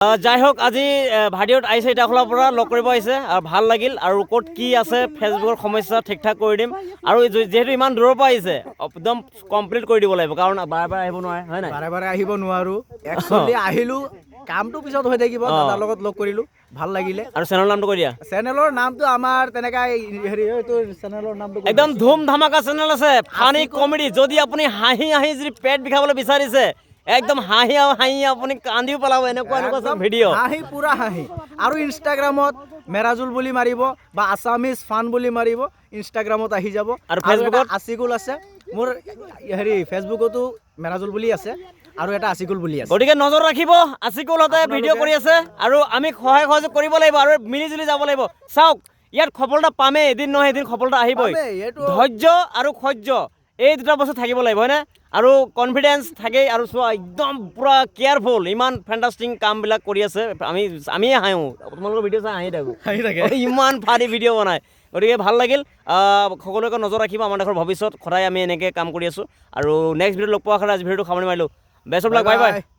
যাই হোক আজি ভাডিঅ'ত আহিছে ইটাখোলাৰ পৰা লগ কৰিব আহিছে আৰু ভাল লাগিল আৰু ক'ত কি আছে ফেচবুকৰ সমস্যা ঠিক ঠাক কৰি দিম আৰু যিহেতু ইমান দূৰৰ পৰা আহিছে একদম কমপ্লিট কৰি দিব লাগিব কাৰণ বাৰে বাৰে আহিব নোৱাৰে হয় নাই বাৰে আহিব নোৱাৰো একচুৱেলি আহিলো কামটো পিছত হৈ থাকিব দাদাৰ লগত লগ কৰিলো ভাল লাগিলে আৰু চেনেলৰ নামটো কৈ দিয়া চেনেলৰ নামটো আমাৰ তেনেকা হেৰি এইটো চেনেলৰ নামটো একদম ধুম ধামাকা চেনেল আছে ফানি কমেডি যদি আপুনি হাঁহি হাঁহি যদি পেট বিষাবলৈ বিচাৰিছে একদম হাঁহি আপুনি কান্দিও পেলাব এনেকুৱা ভিডিঅ' হাঁহি পুৰা হাঁহি আৰু ইনষ্টাগ্ৰামত মেৰাজুল বুলি মাৰিব বা আছামিজ ফান বুলি মাৰিব ইনষ্টাগ্ৰামত আহি যাব আৰু ফেচবুকত আছিকুল আছে মোৰ হেৰি ফেচবুকতো মেৰাজুল বুলি আছে আৰু এটা আছিকুল বুলি আছে গতিকে নজৰ ৰাখিব আছিকুলতে ভিডিঅ' কৰি আছে আৰু আমি সহায় সহযোগ কৰিব লাগিব আৰু মিলি জুলি যাব লাগিব চাওক ইয়াত সফলতা পামেই এদিন নহয় এদিন সফলতা আহিবই ধৈৰ্য আৰু সহ্য এই দুটা বস্তু থাকিব লাগিব হয়নে আৰু কনফিডেন্স থাকেই আৰু চোৱা একদম পুৰা কেয়াৰফুল ইমান ফেণ্টাষ্টিক কামবিলাক কৰি আছে আমিয়ে হাঁহো তোমালোকৰ ভিডিঅ' চাই হাঁহি থাকে ইমান ফানি ভিডিঅ' বনায় গতিকে ভাল লাগিল সকলোকে নজৰ ৰাখিব আমাৰ দেশৰ ভৱিষ্যত সদায় আমি এনেকৈ কাম কৰি আছোঁ আৰু নেক্সট ভিডিঅ'ত লগ পোৱাৰ কাৰণে আজি ভিডিঅ'টো সামৰি মাৰিলোঁ best of luck bye bye